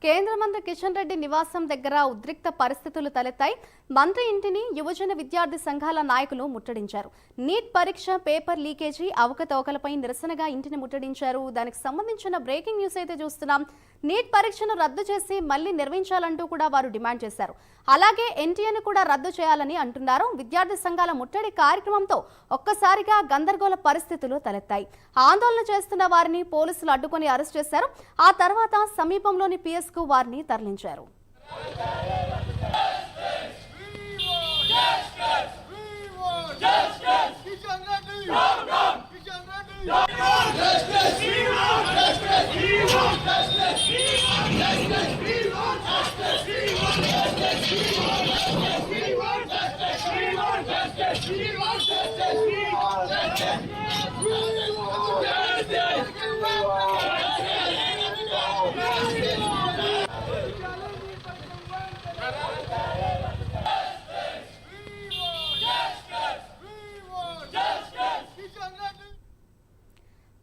కేంద్ర మంత్రి కిషన్ రెడ్డి నివాసం దగ్గర ఉద్రిక్త పరిస్థితులు తలెత్తాయి. మంత్రి ఇంటిని యువజన విద్యార్థి సంఘాల నాయకులు ముట్టడించారు. నీట్ పరీక్ష పేపర్ లీకేజీ అవకతవకలపై నిరసనగా ఇంటిని ముట్టడించారు. దానికి సంబంధించిన బ్రేకింగ్ న్యూస్ అయితే చూస్తున్నాం. నీట్ పరీక్షను రద్దు చేసి మళ్లీ నిర్వహించాలంటూ కూడా వారు డిమాండ్ చేశారు. అలాగే ఎన్టీఏను కూడా రద్దు చేయాలని అంటున్నారు. విద్యార్థి సంఘాల ముట్టడి కార్యక్రమంతో ఒక్కసారిగా గందరగోళ పరిస్థితులు తలెత్తాయి. ఆందోళన చేస్తున్న వారిని పోలీసులు అడ్డుకొని అరెస్ట్ చేశారు. ఆ తర్వాత సమీపంలోని పిఎస్ కు వారిని తరలించారు.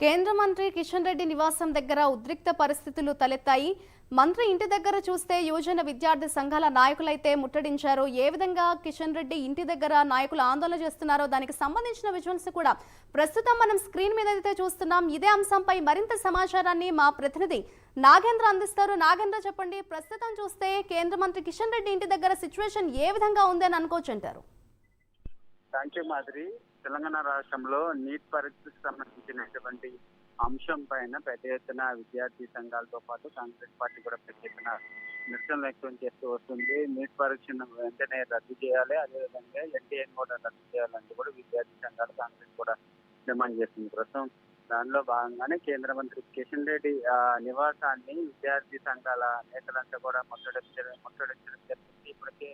కేంద్ర మంత్రి కిషన్ రెడ్డి నివాసం దగ్గర ఉద్రిక్త పరిస్థితులు తలెత్తాయి. మంత్రి ఇంటి దగ్గర చూస్తే యువజన విద్యార్థి సంఘాల నాయకులైతే ముట్టడించారు. ఏ విధంగా కిషన్ రెడ్డి ఇంటి దగ్గర నాయకులు ఆందోళన చేస్తున్నారో దానికి సంబంధించిన విజువల్స్ కూడా ప్రస్తుతం మనం స్క్రీన్ మీద అయితే చూస్తున్నాం. ఇదే అంశంపై మరింత సమాచారాన్ని మా ప్రతినిధి నాగేంద్ర అందిస్తారు. నాగేంద్ర, చెప్పండి, ప్రస్తుతం చూస్తే కేంద్ర మంత్రి కిషన్ రెడ్డి ఇంటి దగ్గర సిచ్యువేషన్ ఏ విధంగా ఉంది అని అనుకోవచ్చు అంటారు? Thank you Madhuri. తెలంగాణ రాష్ట్రంలో నీట్ పరీక్షకు సంబంధించినటువంటి అంశం పైన పెద్ద ఎత్తున విద్యార్థి సంఘాలతో పాటు కాంగ్రెస్ పార్టీ కూడా పెద్ద ఎత్తున నిరసన వ్యక్తం చేస్తూ వస్తుంది. నీట్ పరీక్షను వెంటనే రద్దు చేయాలి, అదేవిధంగా ఎన్టీఏని కూడా రద్దు చేయాలంటూ కూడా విద్యార్థి సంఘాలు కాంగ్రెస్ కూడా డిమాండ్ చేస్తుంది. ప్రస్తుతం దానిలో భాగంగానే కేంద్ర మంత్రి కిషన్ రెడ్డి నివాసాన్ని విద్యార్థి సంఘాల నేతలంతా కూడా ముట్టడించడం జరిగింది. ఇప్పటికే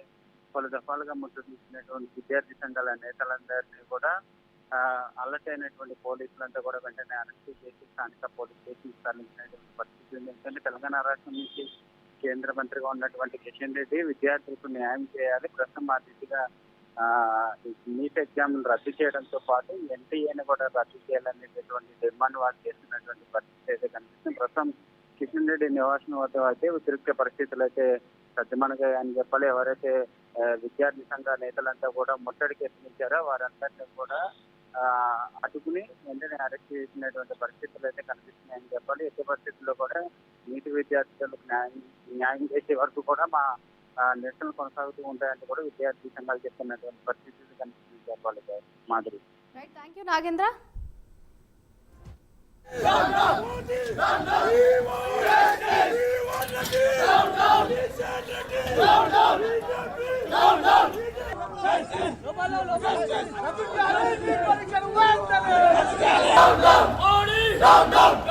పలు దఫాలుగా ముట్టడించినటువంటి విద్యార్థి సంఘాల నేతలందరినీ కూడా అలర్ట్ అయినటువంటి పోలీసులంతా కూడా వెంటనే అరెస్ట్ చేసి స్థానిక పోలీస్ స్టేషన్ తరలించినటువంటి పరిస్థితి ఉంది. ఎందుకంటే తెలంగాణ రాష్ట్రం నుంచి కేంద్ర మంత్రిగా ఉన్నటువంటి కిషన్ రెడ్డి విద్యార్థులకు న్యాయం చేయాలి, ప్రస్తుతం ఆ దిశగా నీట్ ఎగ్జామ్ రద్దు చేయడంతో పాటు ఎన్టీఏని కూడా రద్దు చేయాలనేటటువంటి డిమాండ్ వారు చేస్తున్నటువంటి పరిస్థితి అయితే కనిపిస్తుంది. ప్రస్తుతం కిషన్ రెడ్డి నివాసం వద్ద అయితే ఉద్రిక్త పరిస్థితులు అయితే సజ్జమనగా అని చెప్పాలి. ఎవరైతే విద్యార్థి సంఘ నేతలంతా కూడా ముట్టడికి యత్నించారో వారందరినీ కూడా అడ్డుకుని వెంటనే అరెస్ట్ చేసినటువంటి పరిస్థితులు అయితే కనిపిస్తున్నాయని చెప్పాలి. ఎట్టి పరిస్థితుల్లో కూడా నీటి విద్యార్థులకు న్యాయం చేసే వరకు కూడా మా నిరసనలు కొనసాగుతూ ఉంటాయని కూడా విద్యార్థి సంఘాలు చెప్తున్నటువంటి పరిస్థితులు కనిపిస్తుంది చెప్పాలి Madhuri. Thank you Nagendra. Down, down.